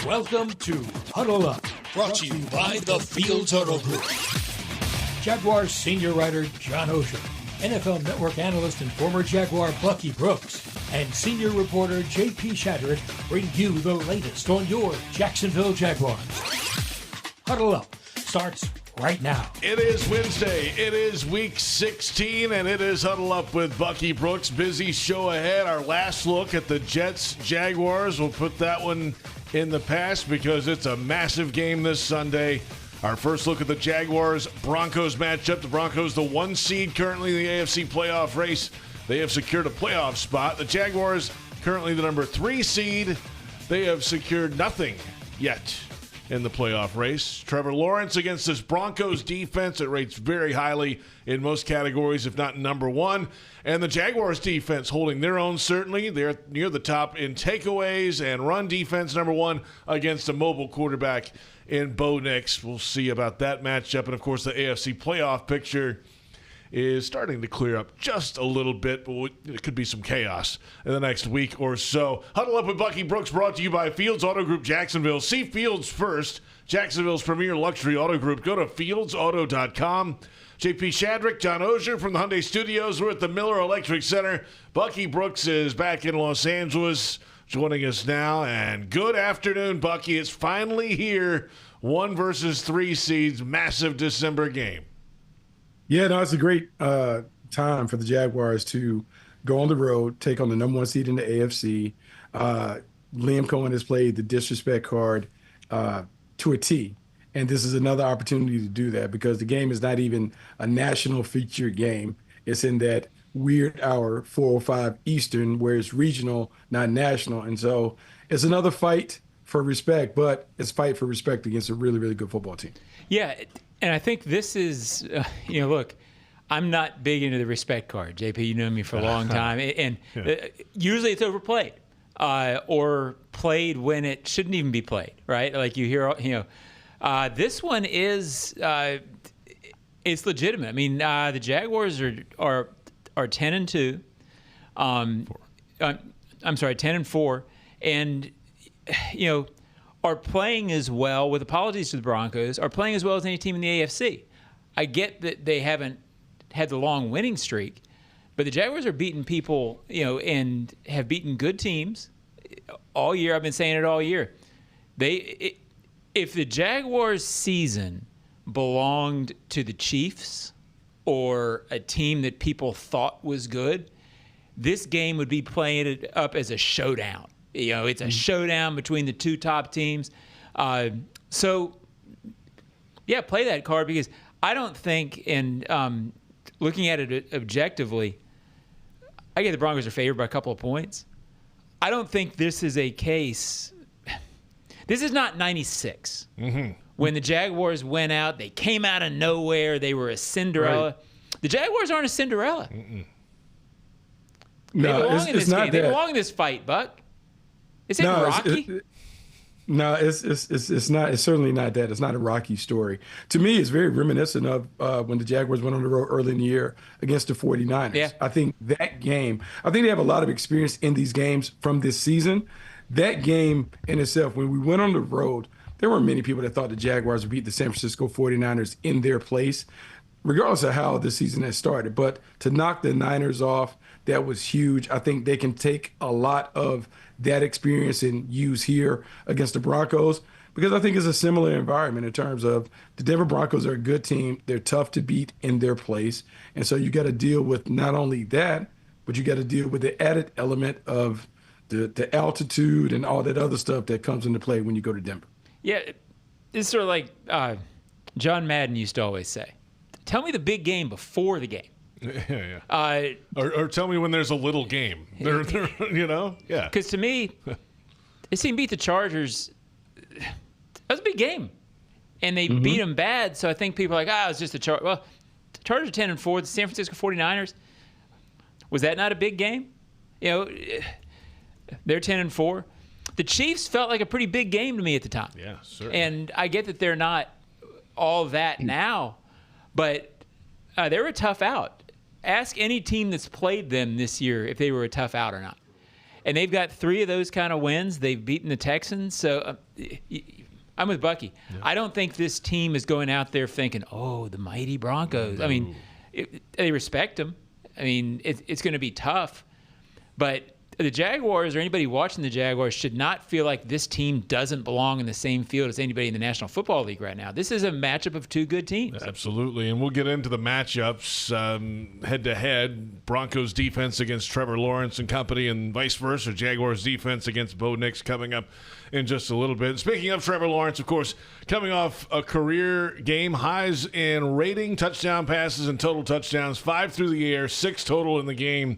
Welcome to Huddle Up, Brought to you by the Fields Huddle Group. Jaguars senior writer John Oehser, NFL Network Analyst and former Jaguar Bucky Brooks, and senior reporter J.P. Shadrick bring you the latest on your Jacksonville Jaguars. Huddle Up starts right now. It is Wednesday. It is week 16, and it is Huddle Up with Bucky Brooks. Busy show ahead. Our last look at the Jets-Jaguars. We'll put that one in the past because it's a massive game this Sunday. Our first look at the Jaguars-Broncos matchup. The Broncos, the 1 seed currently in the AFC playoff race. They have secured a playoff spot. The Jaguars, currently the number 3 seed. They have secured nothing yet in the playoff race. Trevor Lawrence against this Broncos defense. It rates very highly in most categories, if not number 1. And the Jaguars defense holding their own, certainly. They're near the top in takeaways and run defense, number 1, against a mobile quarterback in Bo Nix. We'll see about that matchup. And, of course, the AFC playoff picture is starting to clear up just a little bit, but it could be some chaos in the next week or so. Huddle Up with Bucky Brooks, brought to you by Fields Auto Group Jacksonville. See Fields first, Jacksonville's premier luxury auto group. Go to fieldsauto.com. J.P. Shadrick, John Oehser from the Hyundai Studios. We're at the Miller Electric Center. Bucky Brooks is back in Los Angeles, joining us now. And good afternoon, Bucky. It's finally here. 1 versus 3 seeds, massive December game. Yeah, no, it's a great time for the Jaguars to go on the road, take on the number 1 seed in the AFC. Liam Cohen has played the disrespect card to a T. And this is another opportunity to do that because the game is not even a national feature game. It's in that weird hour, 4:05 Eastern, where it's regional, not national. And so it's another fight for respect, but it's fight for respect against a really, really good football team. Yeah, and I think this is, look, I'm not big into the respect card. JP, you know me for a long time. And usually it's overplayed or played when it shouldn't even be played, right? Like you hear, this one is it's legitimate. I mean, the Jaguars are 10-2. I'm sorry, 10-4, and are playing as well, with apologies to the Broncos, are playing as well as any team in the AFC. I get that they haven't had the long winning streak, but the Jaguars are beating people, and have beaten good teams all year. I've been saying it all year. If the Jaguars' season belonged to the Chiefs or a team that people thought was good, this game would be playing it up as a showdown. It's a showdown between the 2 top teams. So, play that card because I don't think, and looking at it objectively, I get the Broncos are favored by a couple of points. I don't think this is a case. This is not 96. Mm-hmm. When the Jaguars went out, they came out of nowhere. They were a Cinderella. Right. The Jaguars aren't a Cinderella. Mm-mm. They belong in this game. They belong in this fight, Buck. Is it Rocky? It's not. It's certainly not that. It's not a Rocky story. To me, it's very reminiscent of when the Jaguars went on the road early in the year against the 49ers. Yeah. I think that game, they have a lot of experience in these games from this season. That game in itself, when we went on the road, there weren't many people that thought the Jaguars would beat the San Francisco 49ers in their place, regardless of how the season has started. But to knock the Niners off, that was huge. I think they can take a lot of that experience and use here against the Broncos because I think it's a similar environment in terms of the Denver Broncos are a good team. They're tough to beat in their place. And so you got to deal with not only that, but you got to deal with the added element of the altitude and all that other stuff that comes into play when you go to Denver. Yeah, it's sort of like John Madden used to always say, tell me the big game before the game. Yeah. Or tell me when there's a little game. Yeah. Because to me, they seem beat the Chargers. That was a big game. And they beat them bad, so I think people are like, it's just the Chargers. Well, the Chargers are 10-4. The San Francisco 49ers, was that not a big game? They're 10-4. The Chiefs felt like a pretty big game to me at the time. Yeah, certainly. And I get that they're not all that now, but they were a tough out. Ask any team that's played them this year if they were a tough out or not. And they've got 3 of those kind of wins. They've beaten the Texans. So I'm with Bucky. Yeah. I don't think this team is going out there thinking, oh, the mighty Broncos. I mean, they respect them. I mean, it's going to be tough. But the Jaguars or anybody watching the Jaguars should not feel like this team doesn't belong in the same field as anybody in the National Football League right now. This is a matchup of 2 good teams. Absolutely, and we'll get into the matchups head-to-head. Broncos defense against Trevor Lawrence and company and vice versa. Jaguars defense against Bo Nix coming up in just a little bit. Speaking of Trevor Lawrence, of course, coming off a career game, highs in rating, touchdown passes, and total touchdowns, 5 through the air, 6 total in the game,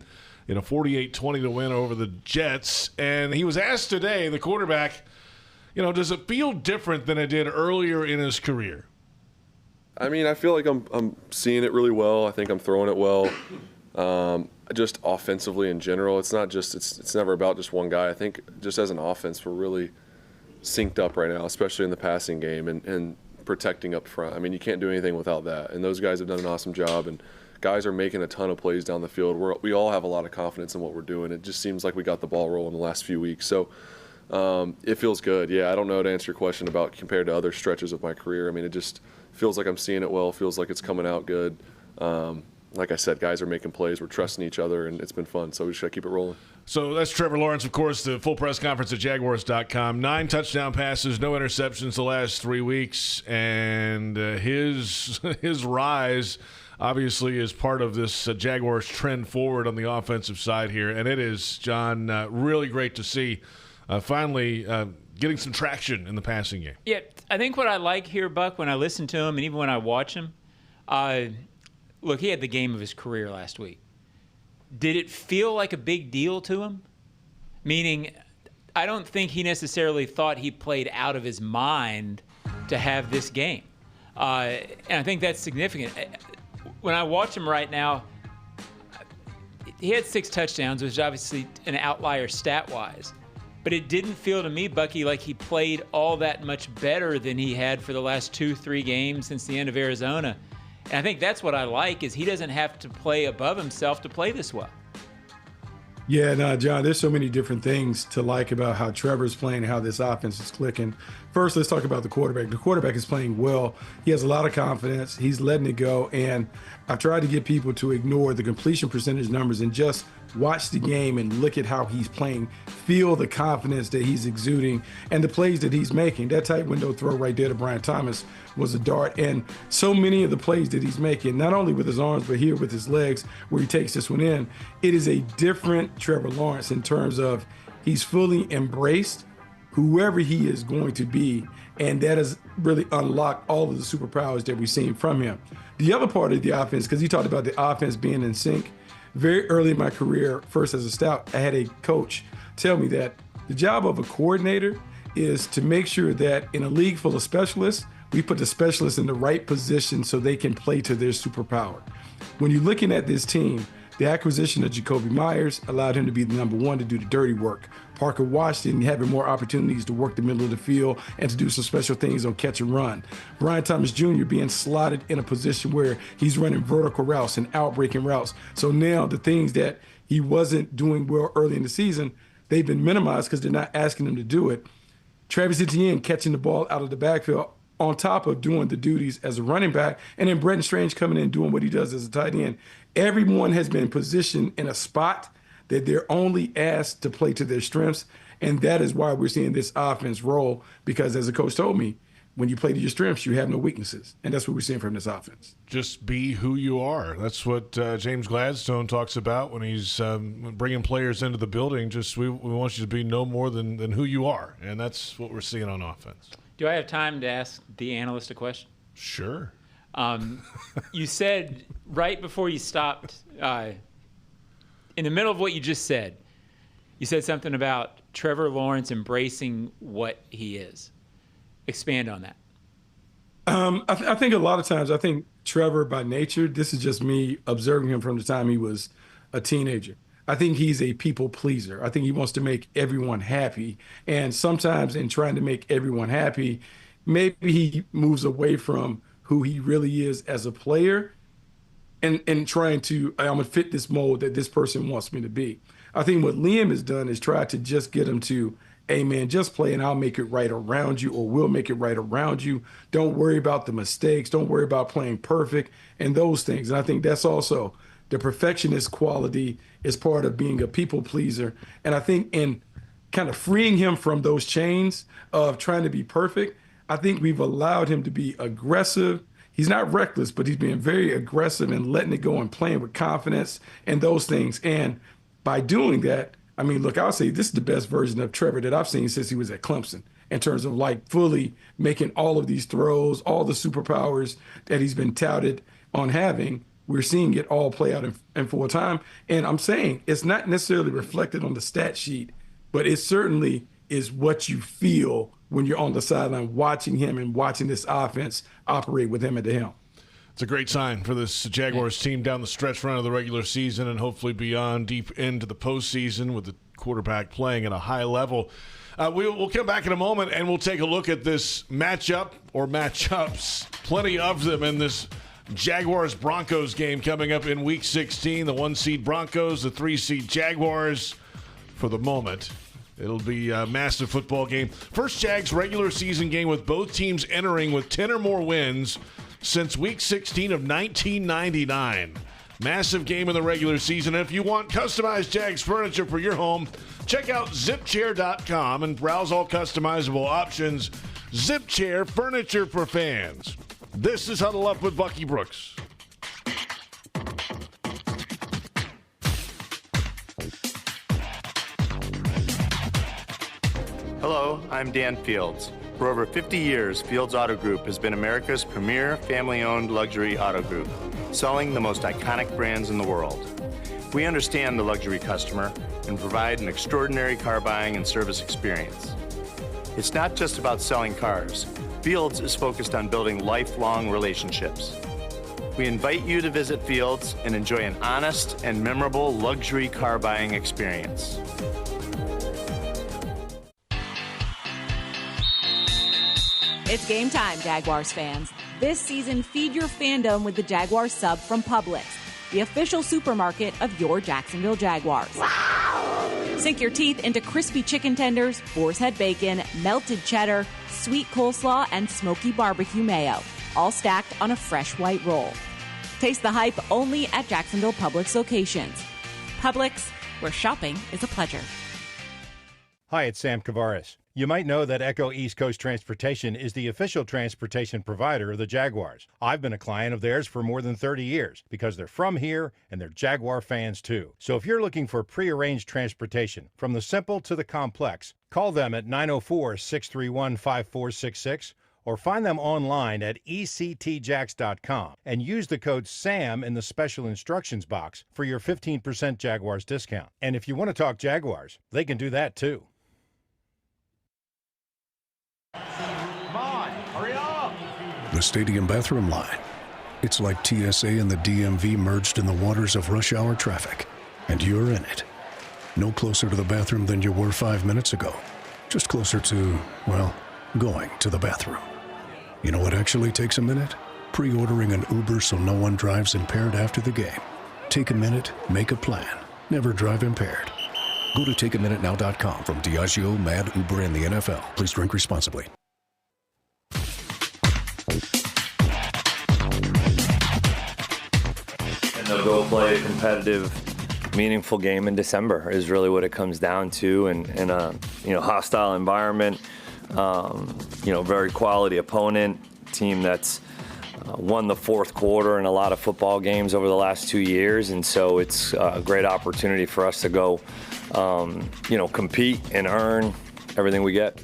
in a 48-20 to win over the Jets. And he was asked today, the quarterback, does it feel different than it did earlier in his career? I mean, I feel like I'm seeing it really well. I think I'm throwing it well. Just offensively in general, it's never about just one guy. I think just as an offense, we're really synced up right now, especially in the passing game and protecting up front. I mean, you can't do anything without that. And those guys have done an awesome job. And guys are making a ton of plays down the field. We all have a lot of confidence in what we're doing. It just seems like we got the ball rolling the last few weeks. So it feels good. Yeah, I don't know to answer your question about compared to other stretches of my career. I mean, it just feels like I'm seeing it well. Feels like it's coming out good. Like I said, guys are making plays. We're trusting each other, and it's been fun. So we just got to keep it rolling. So that's Trevor Lawrence, of course, the full press conference at Jaguars.com. 9 touchdown passes, no interceptions the last 3 weeks. And his rise – obviously is part of this Jaguars trend forward on the offensive side here. And it is, John, really great to see finally getting some traction in the passing game. Yeah, I think what I like here, Buck, when I listen to him and even when I watch him, look, he had the game of his career last week. Did it feel like a big deal to him? Meaning, I don't think he necessarily thought he played out of his mind to have this game. And I think that's significant. When I watch him right now, he had 6 touchdowns, which is obviously an outlier stat-wise. But it didn't feel to me, Bucky, like he played all that much better than he had for the last 2-3 games since the end of Arizona. And I think that's what I like, is he doesn't have to play above himself to play this well. Yeah, no, John, there's so many different things to like about how Trevor's playing and how this offense is clicking. First, let's talk about the quarterback. The quarterback is playing well. He has a lot of confidence. He's letting it go. And I've tried to get people to ignore the completion percentage numbers and just watch the game and look at how he's playing, feel the confidence that he's exuding and the plays that he's making. That tight window throw right there to Brian Thomas was a dart. And so many of the plays that he's making, not only with his arms, but here with his legs, where he takes this one in, it is a different Trevor Lawrence in terms of he's fully embraced whoever he is going to be. And that has really unlocked all of the superpowers that we've seen from him. The other part of the offense, because he talked about the offense being in sync, very early in my career, first as a scout, I had a coach tell me that the job of a coordinator is to make sure that in a league full of specialists, we put the specialists in the right position so they can play to their superpower. When you're looking at this team, the acquisition of Jacoby Myers allowed him to be the number 1 to do the dirty work. Parker Washington having more opportunities to work the middle of the field and to do some special things on catch and run. Brian Thomas Jr. being slotted in a position where he's running vertical routes and out-breaking routes. So now the things that he wasn't doing well early in the season, they've been minimized because they're not asking him to do it. Travis Etienne catching the ball out of the backfield on top of doing the duties as a running back, and then Brenton Strange coming in and doing what he does as a tight end. Everyone has been positioned in a spot that they're only asked to play to their strengths, and that is why we're seeing this offense roll, because as the coach told me, when you play to your strengths, you have no weaknesses, and that's what we're seeing from this offense. Just be who you are. That's what James Gladstone talks about when he's bringing players into the building. Just we want you to be no more than who you are, and that's what we're seeing on offense. Do I have time to ask the analyst a question? Sure. You said right before you stopped, in the middle of what you just said, you said something about Trevor Lawrence embracing what he is. Expand on that. I think a lot of times, I think Trevor by nature, this is just me observing him from the time he was a teenager. I think he's a people pleaser. I think he wants to make everyone happy. And sometimes in trying to make everyone happy, maybe he moves away from who he really is as a player and trying to, I'm going to fit this mold that this person wants me to be. I think what Liam has done is try to just get him to, hey, man, just play and I'll make it right around you, or we'll make it right around you. Don't worry about the mistakes. Don't worry about playing perfect and those things. And I think that's also the perfectionist quality is part of being a people pleaser. And I think in kind of freeing him from those chains of trying to be perfect, I think we've allowed him to be aggressive. He's not reckless, but he's being very aggressive and letting it go and playing with confidence and those things. And by doing that, I mean, look, I'll say this is the best version of Trevor that I've seen since he was at Clemson in terms of like fully making all of these throws, all the superpowers that he's been touted on having. We're seeing it all play out in full time. And I'm saying it's not necessarily reflected on the stat sheet, but it certainly is what you feel when you're on the sideline watching him and watching this offense operate with him at the helm. It's a great sign for this Jaguars team down the stretch run of the regular season and hopefully beyond deep into the postseason with the quarterback playing at a high level. We'll come back in a moment and we'll take a look at this matchup or matchups, plenty of them in this Jaguars-Broncos game coming up in Week 16. The 1-seed Broncos, the 3-seed Jaguars for the moment. It'll be a massive football game. First Jags regular season game with both teams entering with 10 or more wins since Week 16 of 1999. Massive game in the regular season. And if you want customized Jags furniture for your home, check out zipchair.com and browse all customizable options. ZipChair, furniture for fans. This is Huddle Up with Bucky Brooks. Hello, I'm Dan Fields. For over 50 years, Fields Auto Group has been America's premier family-owned luxury auto group, selling the most iconic brands in the world. We understand the luxury customer and provide an extraordinary car buying and service experience. It's not just about selling cars. Fields is focused on building lifelong relationships. We invite you to visit Fields and enjoy an honest and memorable luxury car buying experience. It's game time, Jaguars fans. This season, feed your fandom with the Jaguars sub from Publix, the official supermarket of your Jacksonville Jaguars. Wow! Sink your teeth into crispy chicken tenders, boar's head bacon, melted cheddar, sweet coleslaw, and smoky barbecue mayo, all stacked on a fresh white roll. Taste the hype only at Jacksonville Publix locations. Publix, where shopping is a pleasure. Hi, it's Sam Kavaris. You might know that Echo East Coast Transportation is the official transportation provider of the Jaguars. I've been a client of theirs for more than 30 years because they're from here and they're Jaguar fans too. So if you're looking for prearranged transportation from the simple to the complex, call them at 904-631-5466 or find them online at ectjax.com and use the code SAM in the special instructions box for your 15% Jaguars discount. And if you want to talk Jaguars, they can do that too. The stadium bathroom line. It's like TSA and the DMV merged in the waters of rush hour traffic, and you're in it. No closer to the bathroom than you were 5 minutes ago. Just closer to, well, going to the bathroom. You know what actually takes a minute? Pre-ordering an Uber so no one drives impaired after the game. Take a minute, make a plan. Never drive impaired. Go to takeaminutenow.com from Diageo, Mad, Uber, and the NFL. Please drink responsibly. And they'll go play a competitive, meaningful game in December is really what it comes down to. And in a hostile environment, very quality opponent, team that's won the fourth quarter in a lot of football games over the last 2 years. And so it's a great opportunity for us to go, compete and earn everything we get.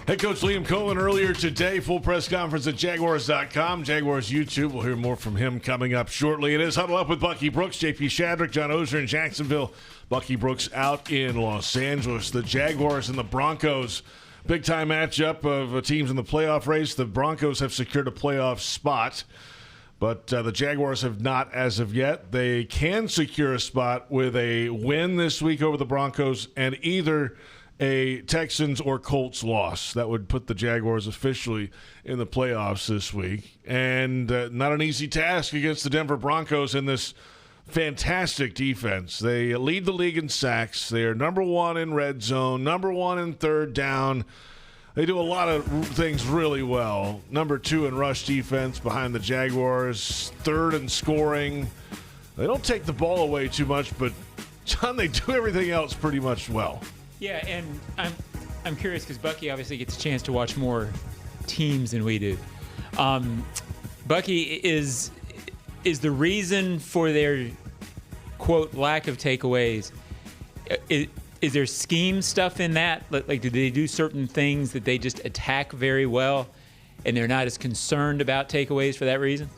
Head coach Liam Cohen earlier today, full press conference at Jaguars.com. Jaguars YouTube. We'll hear more from him coming up shortly. It is Huddle Up with Bucky Brooks, J.P. Shadrick, John Oehser in Jacksonville. Bucky Brooks out in Los Angeles. The Jaguars and the Broncos. Big-time matchup of teams in the playoff race. The Broncos have secured a playoff spot, but the Jaguars have not as of yet. They can secure a spot with a win this week over the Broncos and either a Texans or Colts loss. That would put the Jaguars officially in the playoffs this week. And not an easy task against the Denver Broncos in this fantastic defense. They lead the league in sacks. They are number one in red zone, number one in third down. They do a lot of things really well. Number two in rush defense behind the Jaguars, third in scoring. They don't take the ball away too much, but, John, they do everything else pretty much well. Yeah, and I'm curious because Bucky obviously gets a chance to watch more teams than we do. Bucky, is the reason for their, quote, lack of takeaways, is there scheme stuff in that? Like, do they do certain things that they just attack very well and they're not as concerned about takeaways for that reason?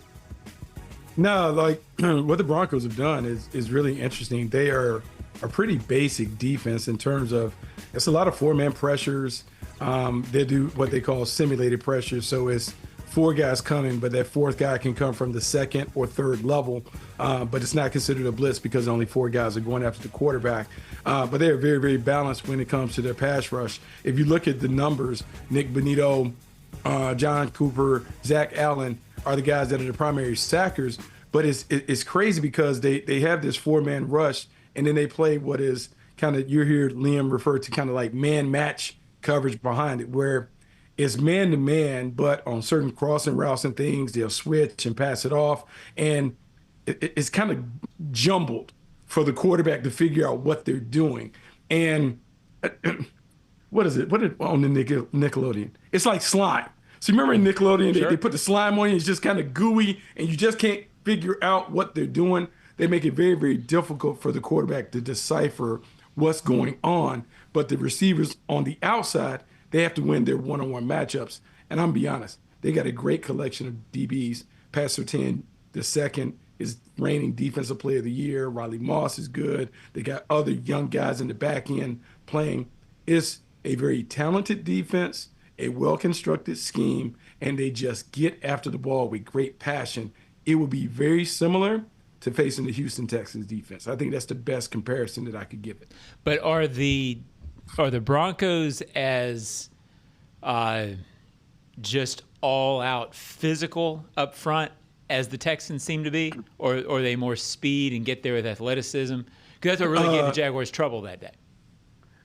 No, like what the Broncos have done is really interesting. They are a pretty basic defense in terms of it's a lot of four-man pressures. They do what they call simulated pressures. So it's four guys coming, but that fourth guy can come from the second or third level. But it's not considered a blitz because only four guys are going after the quarterback. But they are very, very balanced when it comes to their pass rush. If you look at the numbers, Nick Bonito, John Cooper, Zach Allen are the guys that are the primary sackers. But it's crazy because they have this four-man rush, and then they play what is kind of, you hear Liam refer to kind of like man-match coverage behind it, where it's man-to-man, but on certain crossing routes and things, they'll switch and pass it off. And it's kind of jumbled for the quarterback to figure out what they're doing. And what is it? What is on the Nickelodeon? It's like slime. So remember in Nickelodeon, Sure. they put the slime on you, it's just kind of gooey, and you just can't figure out what they're doing. They make it very, very difficult for the quarterback to decipher what's going on. But the receivers on the outside, they have to win their one-on-one matchups. And I'm going to be honest, they got a great collection of DBs. Pat Surtain, the second, is reigning defensive player of the year. Riley Moss is good. They got other young guys in the back end playing. It's a very talented defense, a well-constructed scheme, and they just get after the ball with great passion. It will be very similar to facing the Houston Texans defense. I think that's the best comparison that I could give it. But are the Broncos as just all-out physical up front as the Texans seem to be, or are they more speed and get there with athleticism? Because that's what really gave the Jaguars trouble that day.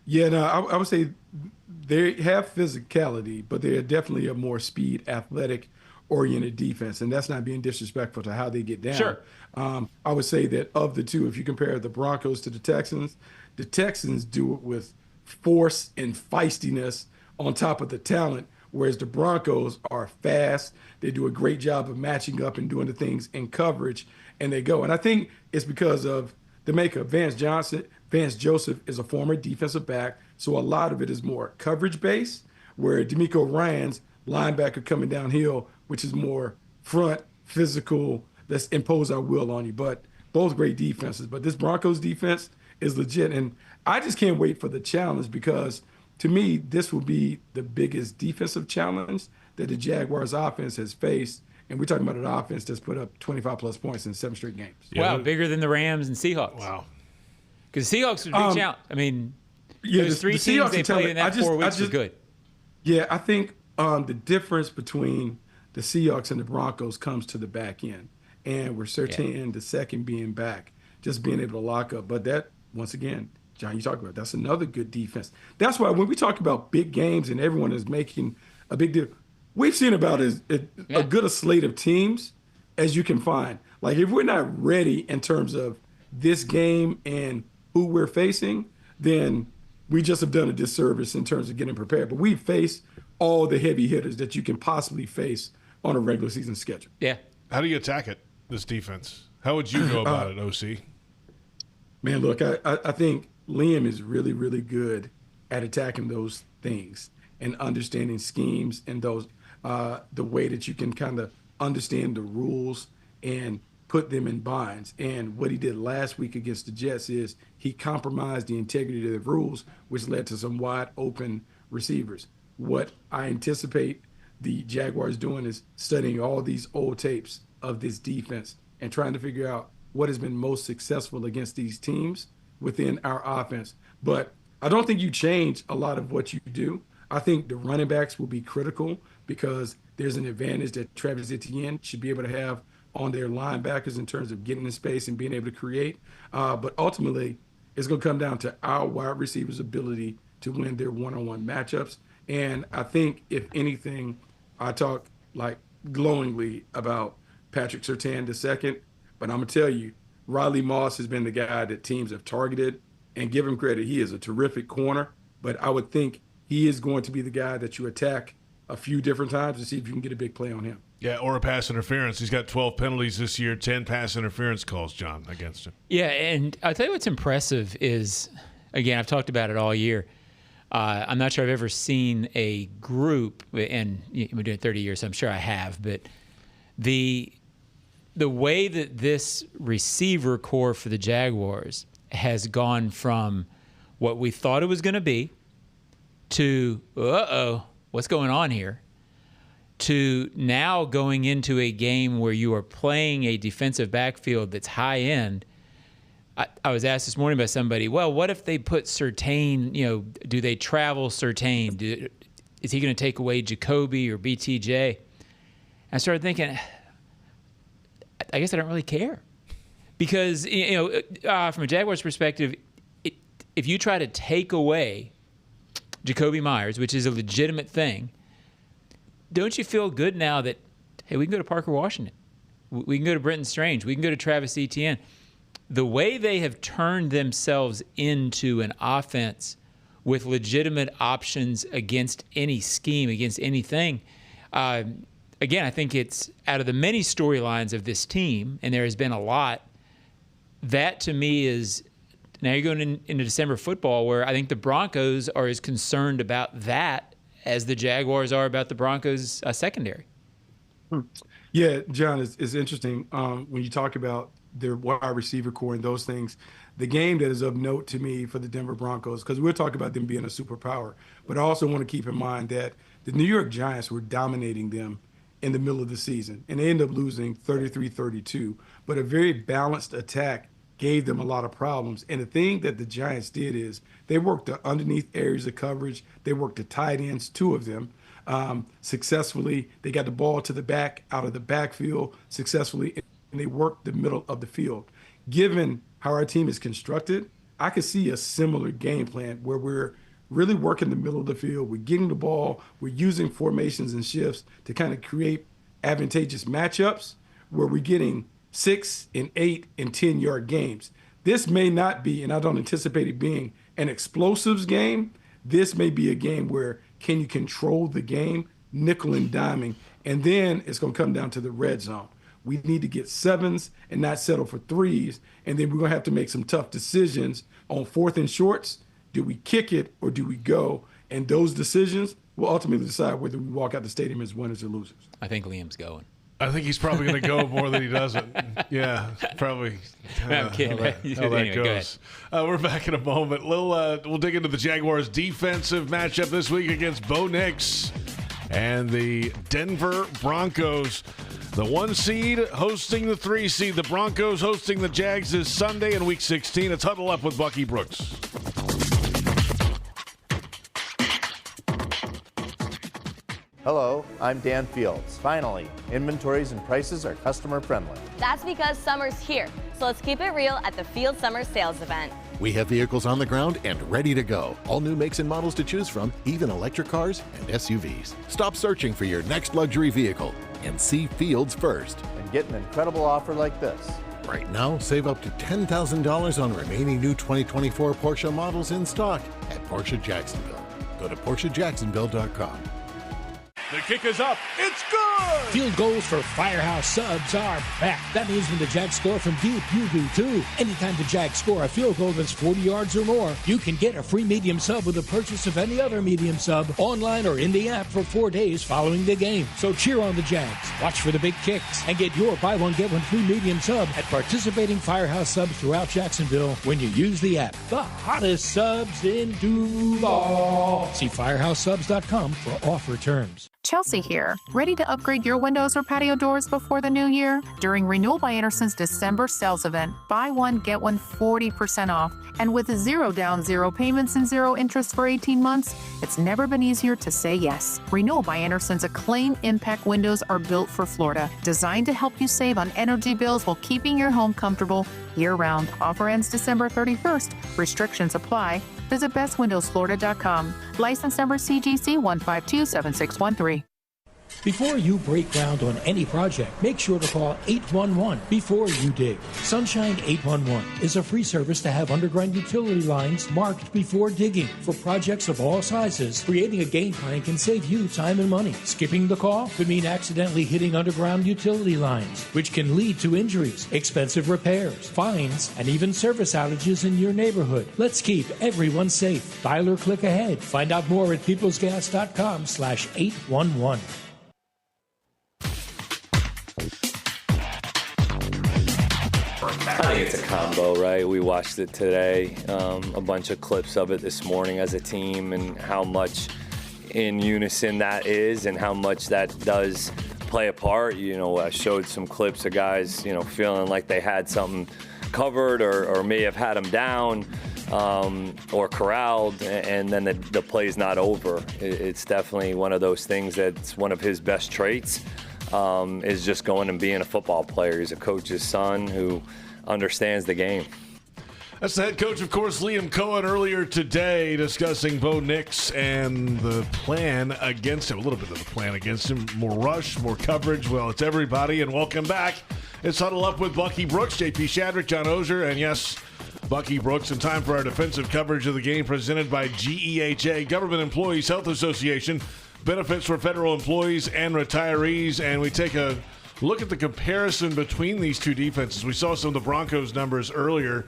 Yeah, no, I would say they have physicality, but they're definitely a more speed, athletic-oriented defense, and that's not being disrespectful to how they get down. Sure. I would say that of the two, if you compare the Broncos to the Texans do it with force and feistiness on top of the talent, whereas the Broncos are fast. They do a great job of matching up and doing the things in coverage, and they go. And I think it's because of the makeup. Vance Joseph is a former defensive back, so a lot of it is more coverage-based, where D'Amico Ryan's linebacker coming downhill, which is more front, physical, let's impose our will on you. But both great defenses. But this Broncos defense is legit, and I just can't wait for the challenge because, to me, this will be the biggest defensive challenge that the Jaguars offense has faced. And we're talking about an offense that's put up 25-plus points in 7 straight games. Wow, bigger than the Rams and Seahawks. Wow. Because the Seahawks would reach out. I mean, yeah, those three teams they played in that 4 weeks was good. Yeah, I think the difference between the Seahawks and the Broncos comes to the back end. And we're certain the second being back, just being able to lock up. But that, once again, John, you talk about, that's another good defense. That's why when we talk about big games and everyone is making a big deal, we've seen about as good a slate of teams as you can find. Like, if we're not ready in terms of this game and who we're facing, then we just have done a disservice in terms of getting prepared. But we face all the heavy hitters that you can possibly face on a regular season schedule. Yeah. How do you attack it, this defense? How would you go about it, OC? Man, look, I think Liam is really, really good at attacking those things and understanding schemes and those the way that you can kind of understand the rules and put them in binds. And what he did last week against the Jets is he compromised the integrity of the rules, which led to some wide open receivers. What I anticipate the Jaguars doing is studying all these old tapes of this defense and trying to figure out what has been most successful against these teams within our offense. But I don't think you change a lot of what you do. I think the running backs will be critical because there's an advantage that Travis Etienne should be able to have on their linebackers in terms of getting in space and being able to create. But ultimately, it's going to come down to our wide receivers' ability to win their one-on-one matchups. And I think, if anything, I talk like glowingly about Patrick Surtain II, but I'm going to tell you, Riley Moss has been the guy that teams have targeted, and give him credit. He is a terrific corner, but I would think he is going to be the guy that you attack a few different times to see if you can get a big play on him. Yeah, or a pass interference. He's got 12 penalties this year, 10 pass interference calls, John, against him. Yeah, and I'll tell you what's impressive is, again, I've talked about it all year. I'm not sure I've ever seen a group, and I've been doing it 30 years, so I'm sure I have, but the way that this receiver core for the Jaguars has gone from what we thought it was going to be to, what's going on here, to now going into a game where you are playing a defensive backfield that's high end. I was asked this morning by somebody, well, what if they put Surtain, do they travel Surtain? Is he going to take away Jacoby or BTJ? I started thinking, I guess I don't really care. Because, from a Jaguars perspective, if you try to take away Jacoby Myers, which is a legitimate thing, don't you feel good now that, hey, we can go to Parker Washington. We can go to Brenton Strange. We can go to Travis Etienne. The way they have turned themselves into an offense with legitimate options against any scheme, against anything, again, I think it's out of the many storylines of this team, and there has been a lot, that to me is, now you're going into December football where I think the Broncos are as concerned about that as the Jaguars are about the Broncos' secondary. Yeah, John, it's interesting when you talk about their wide receiver core and those things. The game that is of note to me for the Denver Broncos, because we'll talk about them being a superpower, but I also want to keep in mind that the New York Giants were dominating them in the middle of the season, and they ended up losing 33-32. But a very balanced attack gave them a lot of problems. And the thing that the Giants did is they worked the underneath areas of coverage. They worked the tight ends, 2 of them, successfully. They got the ball to the back, out of the backfield successfully, and they worked the middle of the field. Given how our team is constructed, I could see a similar game plan where we're really working the middle of the field. We're getting the ball. We're using formations and shifts to kind of create advantageous matchups where we're getting 6 and 8 and 10-yard games. This may not be, and I don't anticipate it being, an explosives game. This may be a game where can you control the game, nickel and diming, and then it's going to come down to the red zone. We need to get 7s and not settle for 3s, and then we're going to have to make some tough decisions on 4th and shorts. Do we kick it or do we go? And those decisions will ultimately decide whether we walk out the stadium as winners or losers. I think Liam's going. I think he's probably going to go more than he doesn't. Yeah, probably. I'm kidding. How that goes. We're back in a moment. We'll dig into the Jaguars' defensive matchup this week against Bo Nix and the Denver Broncos. The 1 seed hosting the 3 seed. The Broncos hosting the Jags this Sunday in Week 16. It's Huddle Up with Bucky Brooks. Hello, I'm Dan Fields. Finally, inventories and prices are customer friendly. That's because summer's here, so let's keep it real at the Field Summer Sales Event. We have vehicles on the ground and ready to go. All new makes and models to choose from, even electric cars and SUVs. Stop searching for your next luxury vehicle and see Fields first. And get an incredible offer like this. Right now, save up to $10,000 on remaining new 2024 Porsche models in stock at Porsche Jacksonville. Go to PorscheJacksonville.com. The kick is up. It's good! Field goals for Firehouse Subs are back. That means when the Jags score from deep, you do too. Anytime the Jags score a field goal that's 40 yards or more, you can get a free medium sub with the purchase of any other medium sub online or in the app for 4 days following the game. So cheer on the Jags, watch for the big kicks, and get your buy one, get one free medium sub at participating Firehouse Subs throughout Jacksonville when you use the app. The hottest subs in Duval. See firehousesubs.com for offer terms. Chelsea here. Ready to upgrade your windows or patio doors before the new year? During Renewal by Anderson's December sales event, buy one, get one 40% off. And with 0 down, 0 payments, and 0 interest for 18 months, it's never been easier to say yes. Renewal by Anderson's acclaimed impact windows are built for Florida, designed to help you save on energy bills while keeping your home comfortable year-round. Offer ends December 31st. Restrictions apply. Visit bestwindowsflorida.com. License number CGC 1527613. Before you break ground on any project, make sure to call 811 before you dig. Sunshine 811 is a free service to have underground utility lines marked before digging. For projects of all sizes, creating a game plan can save you time and money. Skipping the call could mean accidentally hitting underground utility lines, which can lead to injuries, expensive repairs, fines, and even service outages in your neighborhood. Let's keep everyone safe. Dial or click ahead. Find out more at peoplesgas.com/811. I think it's a combo, right? We watched it today, a bunch of clips of it this morning as a team, and how much in unison that is and how much that does play a part. You know, I showed some clips of guys, you know, feeling like they had something covered or may have had them down or corralled, and then the play's not over. It's definitely one of those things that's one of his best traits, is just going and being a football player. He's a coach's son who understands the game. That's the head coach, of course, Liam Cohen, earlier today discussing Bo Nix and the plan against him. A little bit of the plan against him. More rush, more coverage. Well, it's everybody, and welcome back. It's Huddle Up with Bucky Brooks, J.P. Shadrick, John Oehser, and yes, Bucky Brooks. In time for our defensive coverage of the game presented by GEHA, Government Employees Health Association. Benefits for federal employees and retirees, and we take a look at the comparison between these two defenses. We saw some of the Broncos numbers earlier.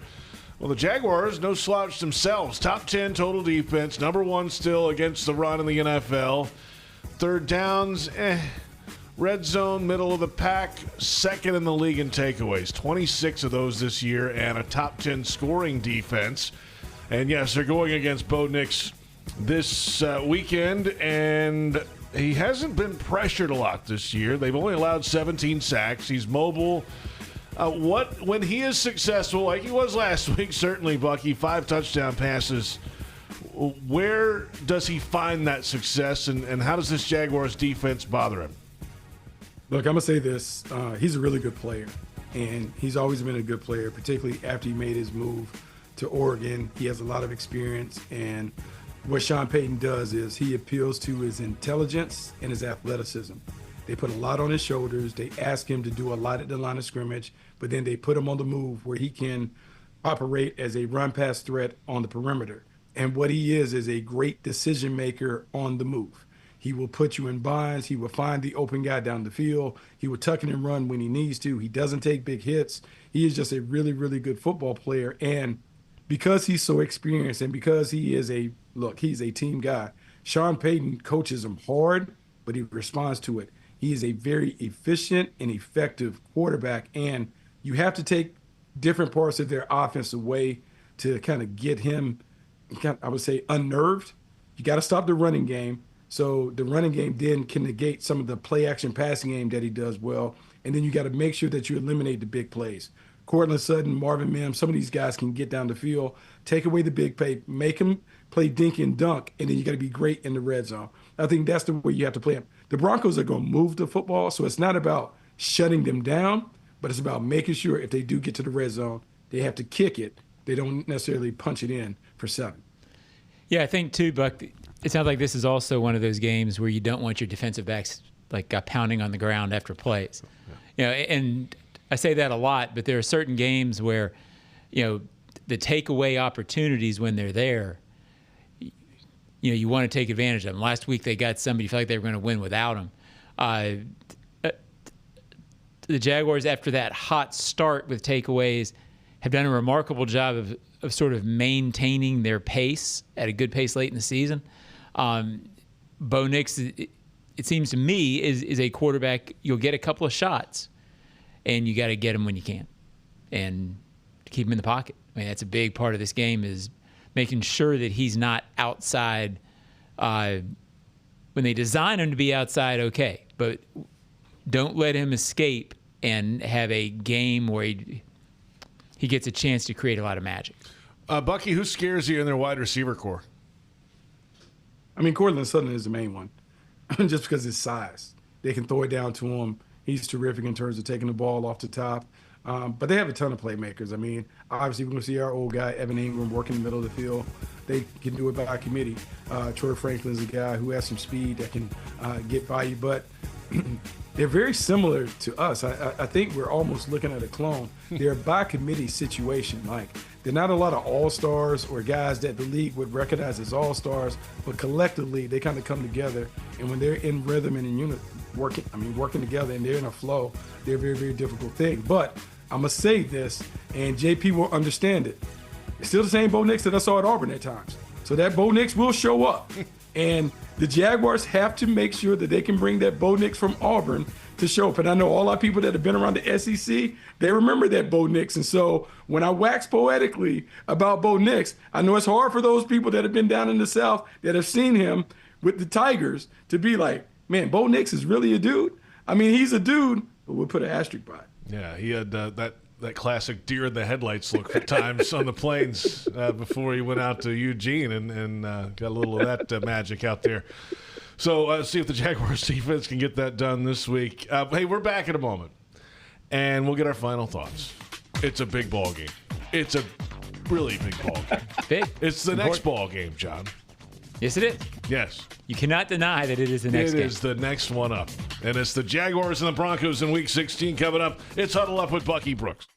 Well, the Jaguars, no slouch themselves. Top 10 total defense, number 1 still against the run in the NFL. Third downs, red zone, middle of the pack, second in the league in takeaways. 26 of those this year, and a top 10 scoring defense. And yes, they're going against Bo Nix this weekend, and he hasn't been pressured a lot this year. They've only allowed 17 sacks. He's mobile. When he is successful, like he was last week, certainly, Bucky, 5 touchdown passes, where does he find that success, and how does this Jaguars defense bother him? Look, I'm going to say this. He's a really good player, and he's always been a good player, particularly after he made his move to Oregon. He has a lot of experience, and what Sean Payton does is he appeals to his intelligence and his athleticism. They put a lot on his shoulders. They ask him to do a lot at the line of scrimmage, but then they put him on the move where he can operate as a run-pass threat on the perimeter. And what he is a great decision maker on the move. He will put you in binds. He will find the open guy down the field. He will tuck it and run when he needs to. He doesn't take big hits. He is just a really, really good football player. And because he's so experienced and because he is he's a team guy, Sean Payton coaches him hard, but he responds to it. He is a very efficient and effective quarterback, and you have to take different parts of their offense away to kind of get him, I would say, unnerved. You got to stop the running game. So the running game then can negate some of the play-action passing game that he does well, and then you got to make sure that you eliminate the big plays. Cortland Sutton, Marvin Mims, some of these guys can get down the field, take away the big play, make them play dink and dunk, and then you got to be great in the red zone. I think that's the way you have to play them. The Broncos are going to move the football, so it's not about shutting them down, but it's about making sure if they do get to the red zone, they have to kick it. They don't necessarily punch it in for 7. Yeah, I think, too, Buck, it sounds like this is also one of those games where you don't want your defensive backs pounding on the ground after plays. You know, and I say that a lot, but there are certain games where, you know, the takeaway opportunities when they're there, you know, you want to take advantage of them. Last week they got somebody, you felt like they were going to win without them. The Jaguars, after that hot start with takeaways, have done a remarkable job of sort of maintaining their pace at a good pace late in the season. Bo Nix, it seems to me, is a quarterback. You'll get a couple of shots, and you got to get him when you can, and keep him in the pocket. I mean, that's a big part of this game, is making sure that he's not outside when they design him to be outside, okay, but don't let him escape and have a game where he gets a chance to create a lot of magic. Bucky, who scares you in their wide receiver core? I mean, Cortland Sutton is the main one, just because of his size. They can throw it down to him. He's terrific in terms of taking the ball off the top. But they have a ton of playmakers. I mean, obviously, we're going to see our old guy, Evan Ingram, work in the middle of the field. They can do it by committee. Troy Franklin's a guy who has some speed that can get by you. But they're very similar to us. I think we're almost looking at a clone. They're a by committee situation. Like, they're not a lot of all-stars or guys that the league would recognize as all-stars, but collectively they kind of come together. And when they're in rhythm and in unit, working together, and they're in a flow, they're a very, very difficult thing. But I'm going to say this, and J.P. will understand it. It's still the same Bo Nix that I saw at Auburn at times. So that Bo Nix will show up. And the Jaguars have to make sure that they can bring that Bo Nix from Auburn to show up. And I know all our people that have been around the SEC, they remember that Bo Nix. And so when I wax poetically about Bo Nix, I know it's hard for those people that have been down in the South that have seen him with the Tigers to be like, man, Bo Nix is really a dude. I mean, he's a dude, but we'll put an asterisk by it. Yeah, he had that classic deer in the headlights look at times on the plains before he went out to Eugene and got a little of that magic out there. So see if the Jaguars defense can get that done this week. Hey, we're back in a moment, and we'll get our final thoughts. It's a big ball game. It's a really big ball game. Big. It's the next ball game, John. Yes, it is. Yes. You cannot deny that it is the next game. It is the next one up. And it's the Jaguars and the Broncos in Week 16 coming up. It's Huddle Up with Bucky Brooks.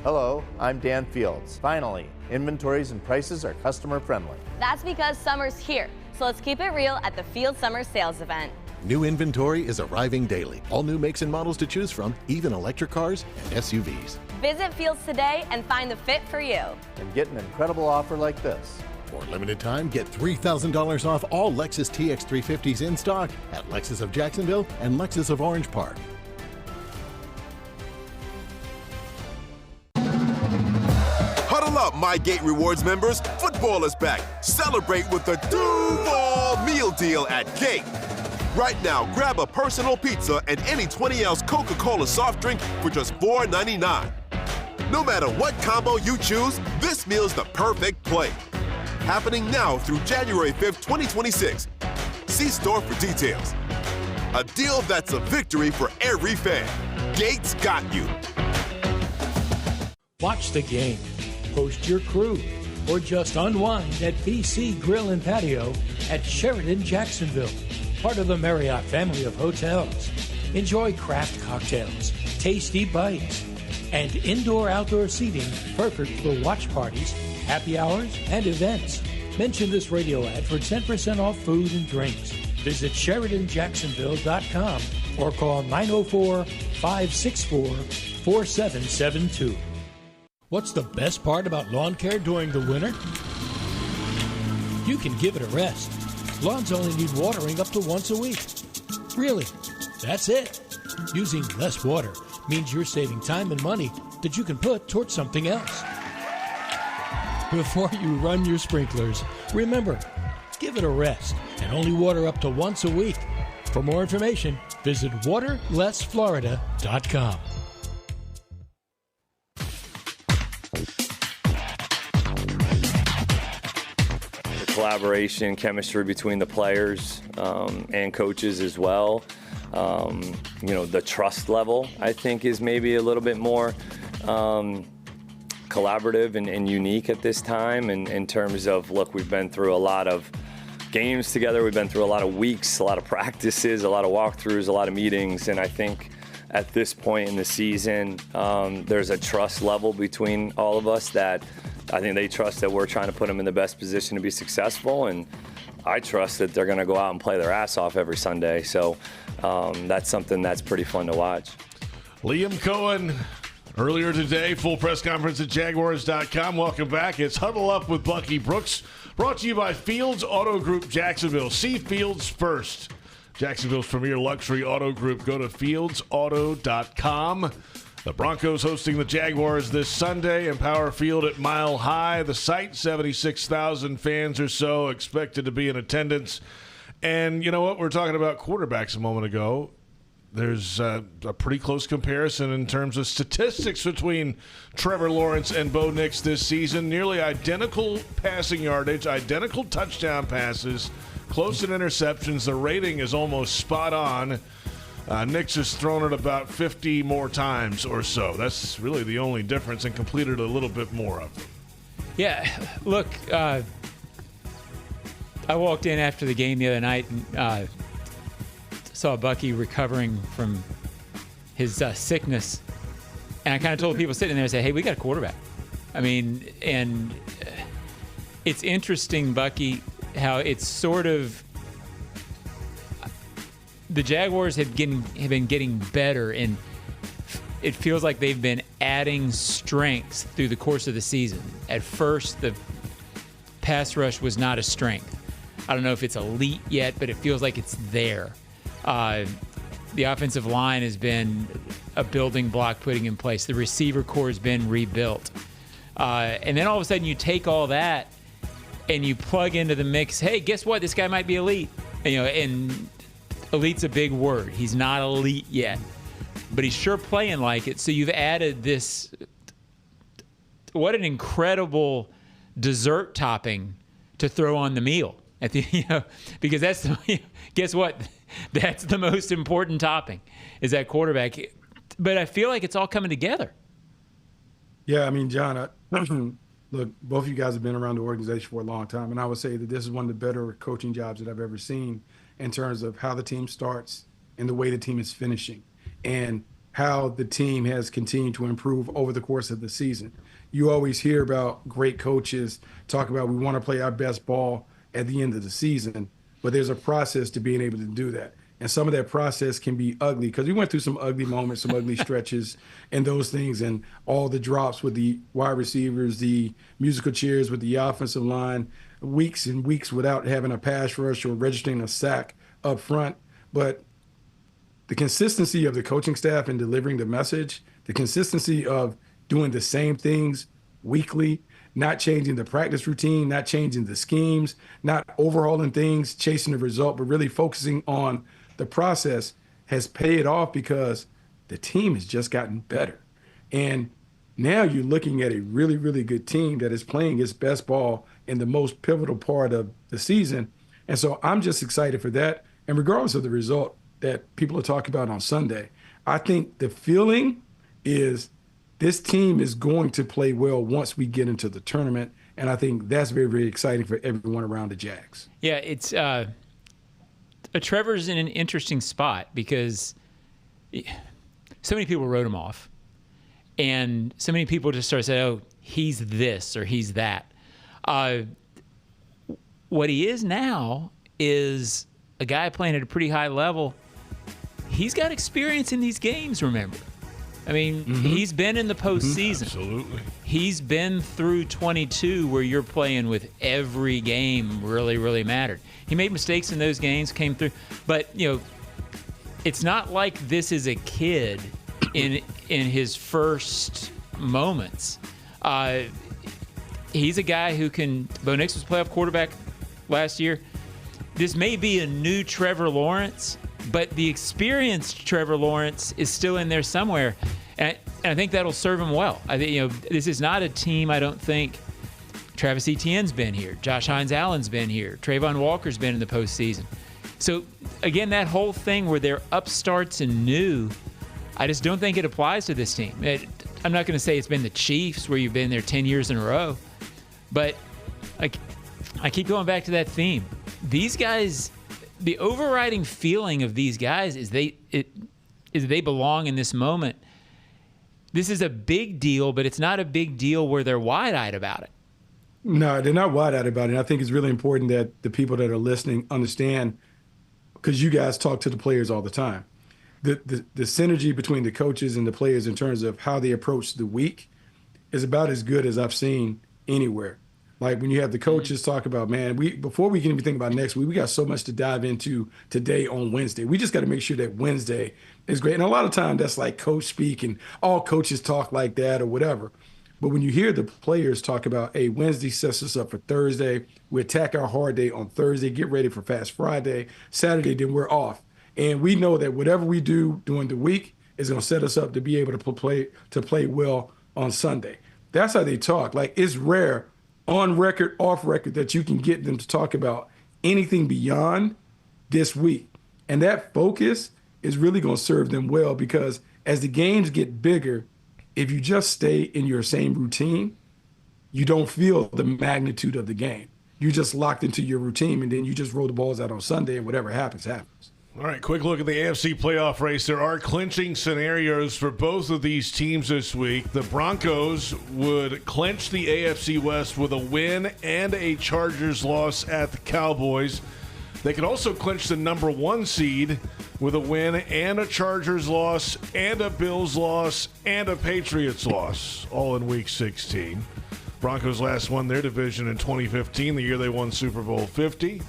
Hello, I'm Dan Fields. Finally, inventories and prices are customer friendly. That's because summer's here. So let's keep it real at the Field Summer Sales Event. New inventory is arriving daily. All new makes and models to choose from, even electric cars and SUVs. Visit Fields today and find the fit for you. And get an incredible offer like this. For a limited time, get $3,000 off all Lexus TX 350s in stock at Lexus of Jacksonville and Lexus of Orange Park. Huddle up, My Gate Rewards members. Football is back. Celebrate with the Duval Meal Deal at Gate. Right now, grab a personal pizza and any 20-ounce Coca-Cola soft drink for just $4.99. No matter what combo you choose, this meal's the perfect play. Happening now through January 5th, 2026. See store for details. A deal that's a victory for every fan. Gates got you. Watch the game, host your crew, or just unwind at BC Grill and Patio at Sheridan Jacksonville, part of the Marriott family of hotels. Enjoy craft cocktails, tasty bites, and indoor-outdoor seating perfect for watch parties, happy hours, and events. Mention this radio ad for 10% off food and drinks. Visit SheridanJacksonville.com or call 904-564-4772. What's the best part about lawn care during the winter? You can give it a rest. Lawns only need watering up to once a week. Really, that's it. Using less water means you're saving time and money that you can put towards something else. Before you run your sprinklers, remember, give it a rest and only water up to once a week. For more information, visit waterlessflorida.com. Collaboration, chemistry between the players and coaches as well. The trust level, I think, is maybe a little bit more collaborative and unique at this time in terms of, look, we've been through a lot of games together. We've been through a lot of weeks, a lot of practices, a lot of walkthroughs, a lot of meetings. And I think at this point in the season, there's a trust level between all of us that I think they trust that we're trying to put them in the best position to be successful, and I trust that they're going to go out and play their ass off every Sunday. So that's something that's pretty fun to watch. Liam Cohen, earlier today, full press conference at Jaguars.com. Welcome back. It's Huddle Up with Bucky Brooks, brought to you by Fields Auto Group Jacksonville. See Fields first. Jacksonville's premier luxury auto group. Go to fieldsauto.com. The Broncos hosting the Jaguars this Sunday in Power Field at Mile High. The site, 76,000 fans or so expected to be in attendance. And you know what? We were talking about quarterbacks a moment ago. There's a pretty close comparison in terms of statistics between Trevor Lawrence and Bo Nix this season. Nearly identical passing yardage, identical touchdown passes, close in interceptions. The rating is almost spot on. Nix has thrown it about 50 more times or so. That's really the only difference, and completed a little bit more of them. Yeah, look, I walked in after the game the other night and saw Bucky recovering from his sickness. And I kind of told people sitting there, I said, hey, we got a quarterback. I mean, and it's interesting, Bucky, how it's sort of the Jaguars have been getting better, and it feels like they've been adding strengths through the course of the season. At first, the pass rush was not a strength. I don't know if it's elite yet, but it feels like it's there. The offensive line has been a building block putting in place. The receiver core has been rebuilt. And then all of a sudden you take all that and you plug into the mix, hey, guess what? This guy might be elite. And elite's a big word. He's not elite yet, but he's sure playing like it. So you've added this, what an incredible dessert topping to throw on the meal. Because that's guess what? That's the most important topping, is that quarterback. But I feel like it's all coming together. Yeah, I mean, John, look, both of you guys have been around the organization for a long time, and I would say that this is one of the better coaching jobs that I've ever seen in terms of how the team starts and the way the team is finishing, and how the team has continued to improve over the course of the season. You always hear about great coaches talk about we want to play our best ball at the end of the season, but there's a process to being able to do that. And some of that process can be ugly, because we went through some ugly moments, some ugly stretches and those things, and all the drops with the wide receivers, the musical chairs with the offensive line, weeks and weeks without having a pass rush or registering a sack up front. But the consistency of the coaching staff in delivering the message, the consistency of doing the same things weekly, not changing the practice routine, not changing the schemes, not overhauling things, chasing the result, but really focusing on the process has paid off, because the team has just gotten better. And now you're looking at a really, really good team that is playing its best ball in the most pivotal part of the season. And so I'm just excited for that. And regardless of the result that people are talking about on Sunday, I think the feeling is this team is going to play well once we get into the tournament. And I think that's very, very exciting for everyone around the Jags. Yeah, it's Trevor's in an interesting spot, because so many people wrote him off. And so many people just started saying, oh, he's this or he's that. What he is now is a guy playing at a pretty high level. He's got experience in these games, remember. I mean, he's been in the postseason. Absolutely. He's been through 22 where you're playing with every game really, really mattered. He made mistakes in those games, came through. But, it's not like this is a kid in his first moments. He's a guy who can – Bo Nix was playoff quarterback last year. This may be a new Trevor Lawrence, but the experienced Trevor Lawrence is still in there somewhere, and I think that'll serve him well. I think this is not a team. I don't think Travis Etienne's been here, Josh Hines-Allen's been here, Trayvon Walker's been in the postseason. So again, that whole thing where they're upstarts and new, I just don't think it applies to this team. I'm not going to say it's been the Chiefs where you've been there 10 years in a row, but I keep going back to that theme. These guys. The overriding feeling of these guys is they belong in this moment. This is a big deal, but it's not a big deal where they're wide-eyed about it. No, they're not wide-eyed about it. And I think it's really important that the people that are listening understand, because you guys talk to the players all the time. The synergy between the coaches and the players in terms of how they approach the week is about as good as I've seen anywhere. Like when you have the coaches talk about, man, before we can even think about next week, we got so much to dive into today on Wednesday. We just got to make sure that Wednesday is great. And a lot of time that's like coach speak and all coaches talk like that or whatever. But when you hear the players talk about, hey, Wednesday sets us up for Thursday, we attack our hard day on Thursday, get ready for Fast Friday, Saturday, then we're off. And we know that whatever we do during the week is going to set us up to be able to play well on Sunday. That's how they talk. Like, it's rare on record, off record, that you can get them to talk about anything beyond this week. And that focus is really going to serve them well, because as the games get bigger, if you just stay in your same routine, you don't feel the magnitude of the game. You're just locked into your routine, and then you just roll the balls out on Sunday, and whatever happens, happens. All right, quick look at the AFC playoff race. There are clinching scenarios for both of these teams this week. The Broncos would clinch the AFC West with a win and a Chargers loss at the Cowboys. They could also clinch the number 1 seed with a win and a Chargers loss and a Bills loss and a Patriots loss, all in Week 16. Broncos last won their division in 2015, the year they won Super Bowl 50.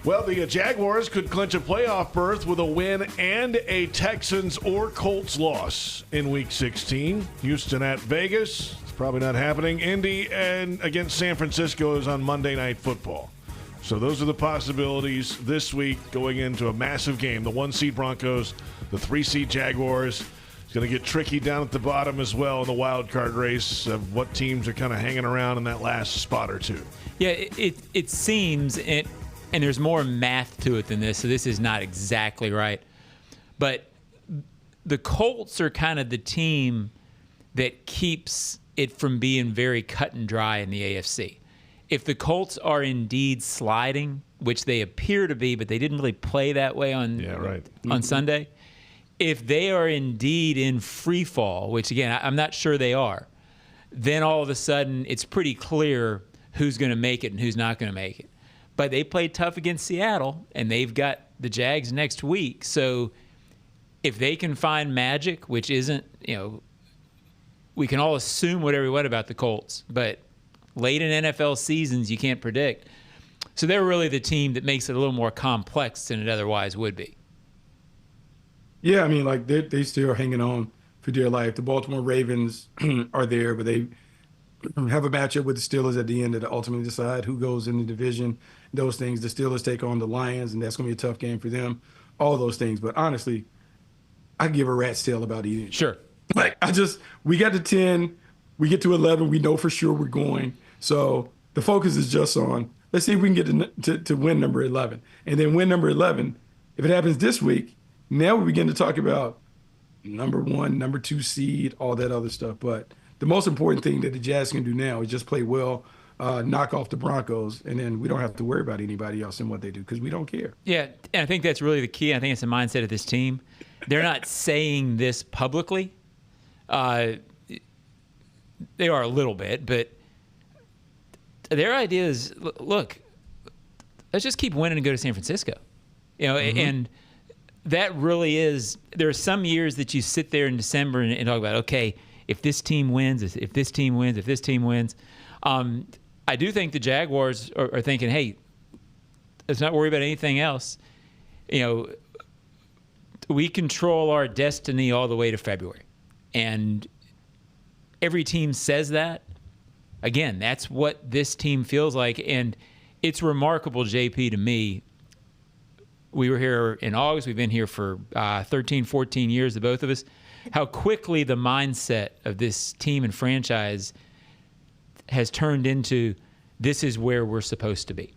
Well, the Jaguars could clinch a playoff berth with a win and a Texans or Colts loss in Week 16. Houston at Vegas, it's probably not happening. Indy and against San Francisco is on Monday Night Football. So those are the possibilities this week going into a massive game. The 1-seed Broncos, the 3-seed Jaguars. It's going to get tricky down at the bottom as well in the wild card race of what teams are kind of hanging around in that last spot or two. Yeah, it seems, and there's more math to it than this, so this is not exactly right. But the Colts are kind of the team that keeps it from being very cut and dry in the AFC. If the Colts are indeed sliding, which they appear to be, but they didn't really play that way on Sunday, if they are indeed in free fall, which, again, I'm not sure they are, then all of a sudden it's pretty clear who's going to make it and who's not going to make it. But they played tough against Seattle, and they've got the Jags next week. So if they can find magic, which isn't, we can all assume whatever we want about the Colts, but late in NFL seasons, you can't predict. So they're really the team that makes it a little more complex than it otherwise would be. Yeah, I mean, like, they still hanging on for dear life. The Baltimore Ravens are there, but they have a matchup with the Steelers at the end that ultimately decide who goes in the division. Those things. The Steelers take on the Lions, and that's going to be a tough game for them. All those things. But honestly, I give a rat's tail about either. Sure. Like, we got to 10, we get to 11, we know for sure we're going. So the focus is just on, let's see if we can get to win number 11. And then win number 11, if it happens this week, now we begin to talk about number 1, number 2 seed, all that other stuff. But the most important thing that the Jazz can do now is just play well, knock off the Broncos, and then we don't have to worry about anybody else and what they do because we don't care. Yeah, and I think that's really the key. I think it's the mindset of this team. They're not saying this publicly. They are a little bit, but their idea is, look, let's just keep winning and go to San Francisco. And that really is, there are some years that you sit there in December and talk about, okay, if this team wins, if this team wins, if this team wins. I do think the Jaguars are thinking, hey, let's not worry about anything else. We control our destiny all the way to February. And every team says that. Again, that's what this team feels like. And it's remarkable, JP, to me. We were here in August. We've been here for 13, 14 years, the both of us. How quickly the mindset of this team and franchise has turned into, this is where we're supposed to be.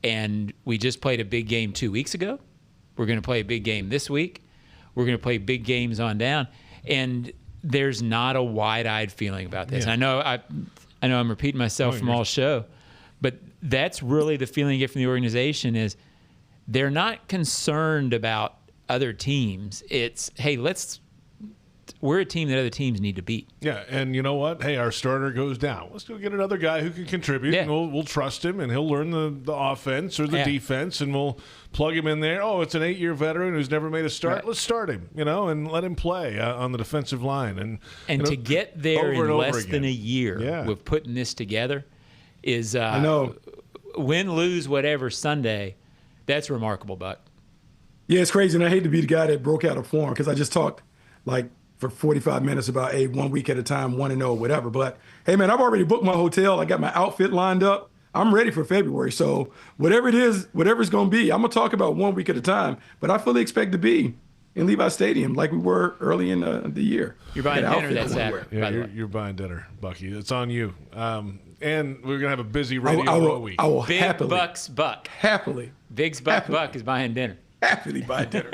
And we just played a big game 2 weeks ago. We're going to play a big game this week. We're going to play big games on down. And there's not a wide-eyed feeling about this. Yeah. I know I'm repeating myself from all show, but that's really the feeling you get from the organization is they're not concerned about other teams. It's, hey, we're a team that other teams need to beat. Yeah, and you know what? Hey, our starter goes down. Let's go get another guy who can contribute, and we'll trust him, and he'll learn the offense or the defense, and we'll plug him in there. Oh, it's an 8-year veteran who's never made a start. Right. Let's start him, and let him play on the defensive line. And to get there in less than a year with putting this together, is I know. Win, lose, whatever Sunday. That's remarkable, Buck. Yeah, it's crazy, and I hate to be the guy that broke out of form because I just talked for 45 minutes about 1 week at a time, 1-0, whatever. But hey, man, I've already booked my hotel. I got my outfit lined up. I'm ready for February. So whatever it is, whatever it's going to be, I'm going to talk about 1 week at a time. But I fully expect to be in Levi Stadium like we were early in the year. You're buying dinner that Saturday. Yeah, you're buying dinner, Bucky. It's on you. And we're going to have a busy radio week. I will Big happily. Bucks Buck. Happily. Big's Buck is buying dinner. Happily buy dinner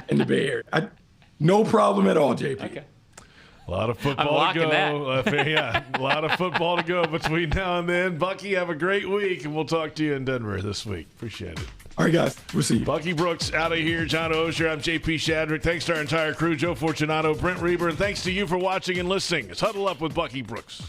in the Bay Area. No problem at all, JP. Okay. A lot of football to go. A lot of football to go between now and then. Bucky, have a great week, and we'll talk to you in Denver this week. Appreciate it. All right, guys. We'll see you. Bucky Brooks out of here. John Oehser. I'm J.P. Shadrick. Thanks to our entire crew, Joe Fortunato, Brent Reber, and thanks to you for watching and listening. It's Huddle Up with Bucky Brooks.